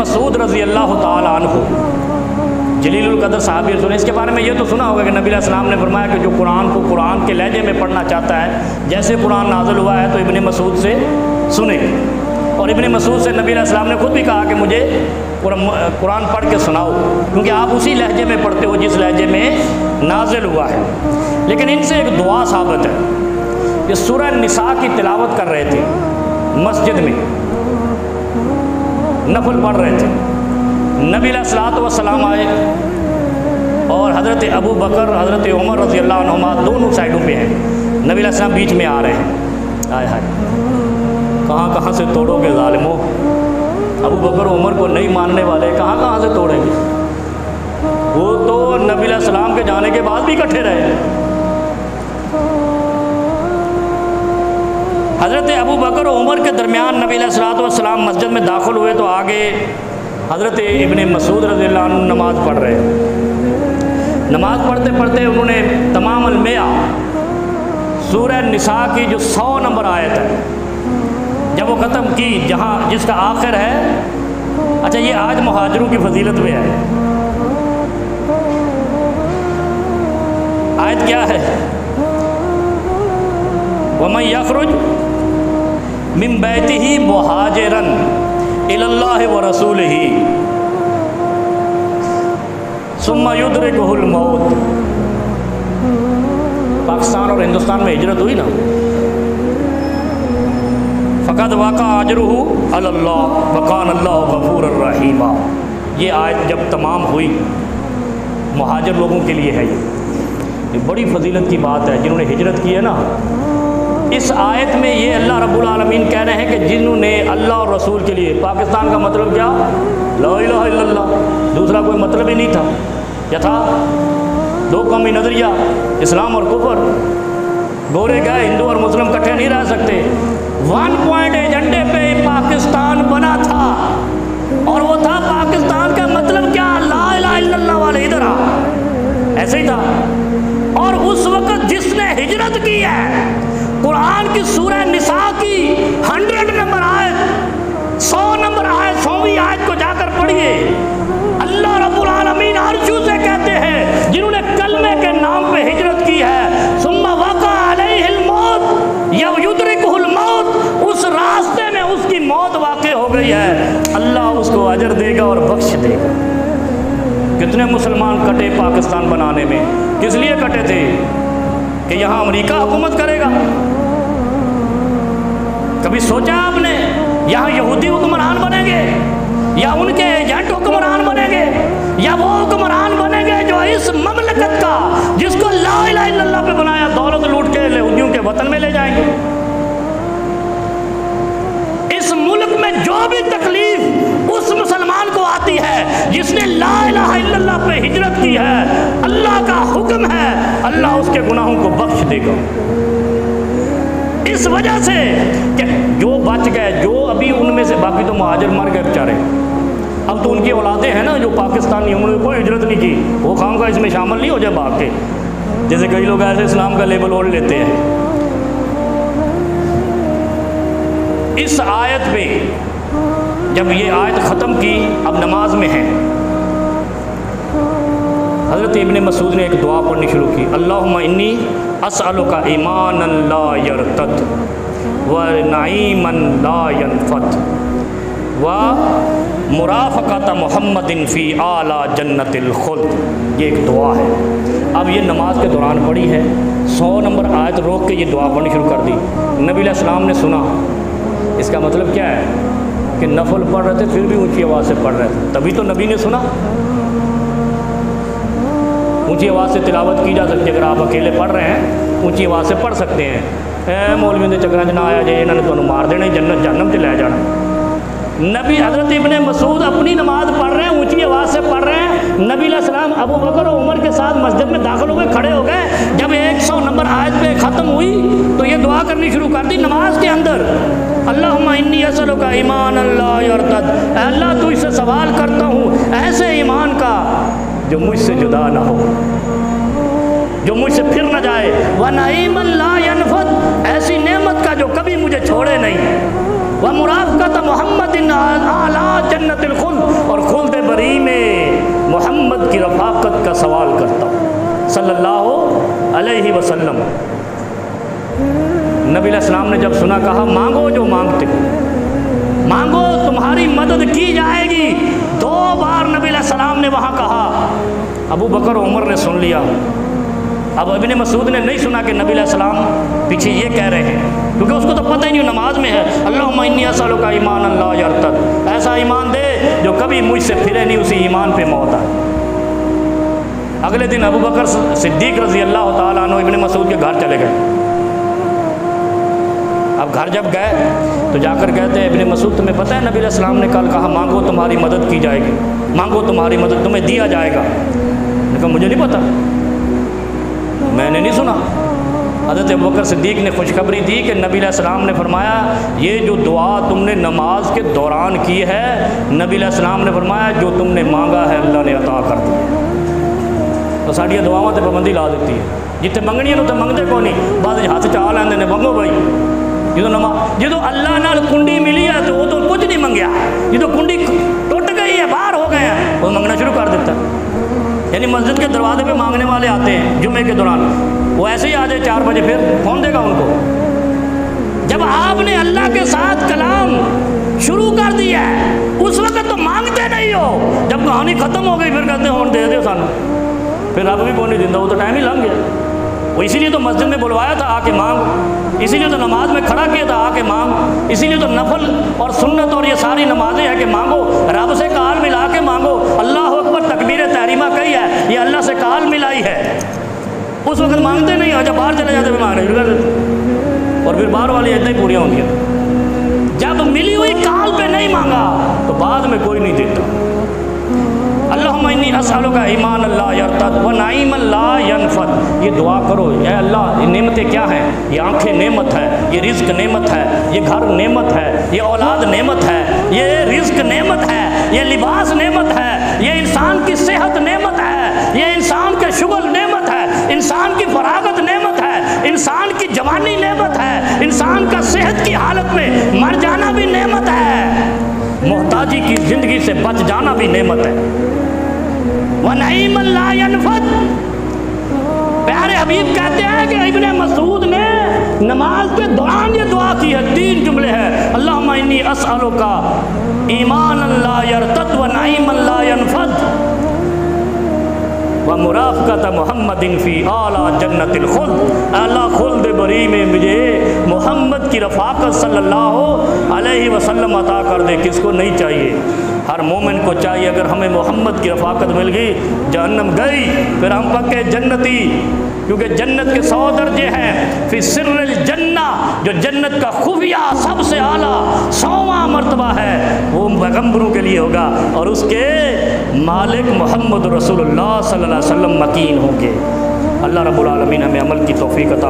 مسعود رضی اللہ تعالیٰ عنہ جلیل القدر صحابی رسول، اس کے بارے میں یہ تو سنا ہوگا کہ نبی علیہ السلام نے فرمایا کہ جو قرآن کو قرآن کے لہجے میں پڑھنا چاہتا ہے، جیسے قرآن نازل ہوا ہے تو ابن مسعود سے سنے، اور ابن مسعود سے نبی علیہ السلام نے خود بھی کہا کہ مجھے قرآن پڑھ کے سناؤ، کیونکہ آپ اسی لہجے میں پڑھتے ہو جس لہجے میں نازل ہوا ہے۔ لیکن ان سے ایک دعا ثابت ہے، یہ سورہ نساء کی تلاوت کر رہے تھے مسجد میں، نفل پڑھ رہے تھے، نبی علیہ الصلوۃ والسلام آئے اور حضرت ابو بکر حضرت عمر رضی اللہ عنہما دونوں سائڈوں پہ ہیں، نبی علیہ السلام بیچ میں آ رہے ہیں۔ ہائے ہائے، کہاں سے توڑو گے ظالموں، ابو بکر عمر کو نہیں ماننے والے کہاں سے توڑیں گے، وہ تو نبی علیہ السلام کے جانے کے بعد بھی اکٹھے رہے۔ حضرت ابو بکر و عمر کے درمیان نبی علیہ الصلوۃ والسلام مسجد میں داخل ہوئے تو آگے حضرت ابن مسعود رضی اللہ عنہ نماز پڑھ رہے ہیں۔ نماز پڑھتے پڑھتے انہوں نے تمام المیا سورہ نساء کی جو 100 نمبر آیت ہے جب وہ ختم کی، جس کا آخر ہے، اچھا یہ آج مہاجروں کی فضیلت میں ہے، آیت کیا ہے؟ وَمَن يَخْرُجْ مِن بَيْتِهِ مُهَاجِرًا إِلَى اللَّهِ وَرَسُولِهِ ثُمَّ يُدْرِكُهُ الْمَوْتُ۔ پاکستان اور ہندوستان میں ہجرت ہوئی نا، فقد وقع اجرہ علی اللہ وکان اللہ غفورا رحیما۔ یہ آیت جب تمام ہوئی، مہاجر لوگوں کے لیے ہے، یہ بڑی فضیلت کی بات ہے جنہوں نے ہجرت کی ہے نا۔ اس آیت میں یہ اللہ رب العالمین کہہ رہے ہیں کہ جنہوں نے اللہ اور رسول کے لیے، پاکستان کا مطلب کیا؟ لا الہ الا اللہ، دوسرا کوئی مطلب ہی نہیں تھا، کیا تھا؟ دو قومی نظریہ، اسلام اور کفر، گورے گئے ہندو اور مسلم کٹھے نہیں رہ سکتے۔ 1 پوائنٹ ایجنڈے پہ پاکستان بنا تھا، اور وہ تھا پاکستان کا مطلب کیا؟ لا الہ الا اللہ والے ادھر آ، ایسے ہی تھا۔ اور اس وقت جس نے ہجرت کی ہے، قرآن کی سورہ نساء کی 100 نمبر آیت، 100 نمبر آیت، 100ویں آیت کو جا کر پڑھیے، اللہ رب العالمین عرشوں سے کہتے ہیں جنہوں نے کلمے کے نام پہ ہجرت کی ہے، ثم وقع علیہ الموت یدرکہ الموت، اس راستے میں اس کی موت واقع ہو گئی ہے، اللہ اس کو اجر دے گا اور بخش دے گا۔ کتنے مسلمان کٹے پاکستان بنانے میں، کس لیے کٹے تھے؟ کہ یہاں امریکہ حکومت کرے گا؟ کبھی سوچا آپ نے یہاں یہودی حکمران بنیں گے، یا ان کے ایجنٹ حکمران بنیں گے، یا وہ حکمران بنیں گے جو اس مملکت کا، جس کو لا الہ الا اللہ پہ بنایا، دولت لوٹ کے یہودیوں کے وطن میں لے جائیں گے؟ اس ملک میں جو بھی تکلیف اس مسلمان کو آتی ہے جس نے لا الہ الا اللہ پہ ہجرت کی ہے، اللہ کا حکم ہے اللہ اس کے گناہوں کو بخش دے گا۔ اس وجہ سے کہ جو بچ گئے، جو ابھی ان میں سے، باقی تو مہاجر مر گئے بیچارے، اب تو ان کی اولادیں ہیں نا جو پاکستانی، انہوں نے کوئی ہجرت نہیں کی، وہ خواہاں اس میں شامل نہیں ہو جائے بھاگ کے، جیسے کئی لوگ ایسے اسلام کا لیبل اوڑھ لیتے ہیں۔ اس آیت میں جب یہ آیت ختم کی، اب نماز میں ہیں، حضرت ابن مسعود نے ایک دعا پڑھنی شروع کی، اللہم انی اسألک ایمانا لا یرتد ونعیما لا ینفد ومرافقت محمد فی اعلی جنت الخلد۔ یہ ایک دعا ہے، اب یہ نماز کے دوران پڑھی ہے، 100 نمبر آیت روک کے یہ دعا پڑھنی شروع کر دی۔ نبی علیہ السلام نے سنا، اس کا مطلب کیا ہے کہ نفل پڑھ رہے تھے پھر بھی اونچی آواز سے پڑھ رہے تھے، تبھی تو نبی نے سنا۔ اونچی آواز سے تلاوت کی جا سکتی ہے، اگر آپ اکیلے پڑھ رہے ہیں اونچی آواز سے پڑھ سکتے ہیں، مولویوں کے چکراں چ نہ آیا جائے، انہوں نے تمہیں مار دینا، جنت جہنم چ لے جانا۔ نبی حضرت ابن مسعود اپنی نماز پڑھ رہے ہیں، اونچی آواز سے پڑھ رہے ہیں، نبی علیہ السلام ابو بکر و عمر کے ساتھ مسجد میں داخل ہو گئے، کھڑے ہو گئے، جب 100 نمبر آیت پہ ختم ہوئی تو یہ دعا کرنی شروع کر دی نماز کے اندر، اللہم انی اسألک ایمانا لا یرتد، اے اللہ تو اس سے سوال کرتا ہوں ایسے ایمان کا جو مجھ سے جدا نہ ہو، جو مجھ سے پھر نہ جائے، ونعیما لا ینفد، ایسی نعمت کا جو کبھی مجھے چھوڑے نہیں، ومرافقت محمد اعلی جنت الخلد، اور خلد بری میں محمد کی رفاقت کا سوال کرتا ہوں صلی اللہ علیہ وسلم۔ نبی علیہ السلام نے جب سنا، کہا مانگو جو مانگتے ہو، مانگو تمہاری مدد کی جائے گی۔ 2 بار نبی علیہ السلام نے وہاں کہا۔ ابو بکر و عمر نے سن لیا۔ اب ابن مسعود نے نہیں سنا کہ نبی علیہ السلام پیچھے یہ کہہ رہے ہیں، کیونکہ اس کو تو پتہ ہی نہیں نماز میں ہے۔ اللہم انی اسألک ایمانا لا یرتد، ایسا ایمان دے جو کبھی مجھ سے پھرے نہیں، اسی ایمان پہ موت آئے۔ اگلے دن ابو بکر صدیق رضی اللہ تعالیٰ عنہ ابن مسعود کے گھر چلے گئے۔ اب گھر جب گئے تو جا کر کہتے ہیں ابن مسعود تمہیں پتہ ہے نبی علیہ السلام نے کل کہا مانگو تمہاری مدد کی جائے گی، مانگو تمہاری مدد تمہیں دیا جائے گا؟ نے کہا مجھے نہیں پتہ، میں نے نہیں سنا۔ حضرت ابوبکر صدیق نے خوشخبری دی کہ نبی علیہ السلام نے فرمایا یہ جو دعا تم نے نماز کے دوران کی ہے، نبی علیہ السلام نے فرمایا جو تم نے مانگا ہے اللہ نے عطا کر دیا۔ تو ساڑیاں دعاواں تے پابندی لا دیتی ہے، جتنے منگنی ہے تو منگتے کو نہیں، بعد ہاتھ چاہ لیندے نے منگو بھائی۔ جدو اللہ نال کنڈی ملی ہے تو وہ تو کچھ نہیں منگیا، جدو کنڈی ٹوٹ گئی ہے باہر ہو گئے ہیں وہ منگنا شروع کر دیتا ہے۔ یعنی مسجد کے دروازے پہ مانگنے والے آتے ہیں جمعے کے دوران، وہ ایسے ہی آ جائے 4 بجے، پھر کون دے گا ان کو؟ جب آپ نے اللہ کے ساتھ کلام شروع کر دیا ہے اس وقت تو مانگتے نہیں ہو، جب کہانی ختم ہو گئی پھر کہتے ہیں ہوں دے دے سانو، پھر رب بھی کون نہیں دیتا، وہ تو ٹائم ہی لنگ گیا۔ وہ اسی لیے تو مسجد میں بلوایا تھا آ کے مانگ، اسی لیے تو نماز میں کھڑا کیا تھا آ کے مانگ، اسی لیے تو نفل اور سنت اور یہ ساری نمازیں ہیں کہ مانگو، رب سے کال ملا کے مانگو۔ اللہ اکبر تکبیر تحریمہ کہی ہے، یہ اللہ سے کال ملائی ہے۔ اس وقت مانگتے نہیں ہو، جب باہر چلے جاتے پھر مانگنے شروع کر دیتے، اور پھر باہر والی اتنا ہی پوریاں ہوتی ہیں۔ جب ملی ہوئی کال پہ نہیں مانگا تو بعد میں کوئی نہیں دیتا۔ اللہم انی اسألک ایمان لا یرتد و نعیم لا ینفد، یہ دعا کرو اے اللہ یہ نعمتیں کیا ہیں؟ یہ آنکھیں نعمت ہے، یہ رزق نعمت ہے، یہ گھر نعمت ہے، یہ اولاد نعمت ہے، یہ رزق نعمت ہے، یہ لباس نعمت ہے، یہ انسان کی صحت نعمت ہے، یہ انسان کے شغل نعمت ہے، انسان کی فراغت نعمت ہے، انسان کی جوانی نعمت ہے، انسان کا صحت کی حالت میں مر جانا بھی نعمت ہے، محتاجی کی زندگی سے بچ جانا بھی نعمت ہے۔ وَنَعِيمًا لَا يَنْفَدُ، پیارے حبیب کہتے ہیں کہ ابن مسعود نے نماز کے دوران یہ دعا کی ہے، 3 جملے ہیں، اللہم انی اسألک ایمانا لا یرتد ونعیما لا ینفد ومرافقۃ محمد فی اعلی جنت الخلد، اعلیٰ خلد بری میں مجھے محمد کی رفاقت صلی اللہ علیہ وسلم عطا کر دے۔ کس کو نہیں چاہیے؟ ہر مومن کو چاہیے، اگر ہمیں محمد کی رفاقت مل گئی جہنم گئی، پھر ہم پکے جنتی، کیونکہ جنت کے 100 درجے ہیں۔ فی سر الجنہ، جو جنت کا خفیہ سب سے اعلیٰ 100واں مرتبہ ہے وہ پیغمبروں کے لیے ہوگا، اور اس کے مالک محمد رسول اللہ صلی اللہ علیہ وسلم مکین ہوں گے۔ اللہ رب العالمین ہمیں عمل کی توفیق عطا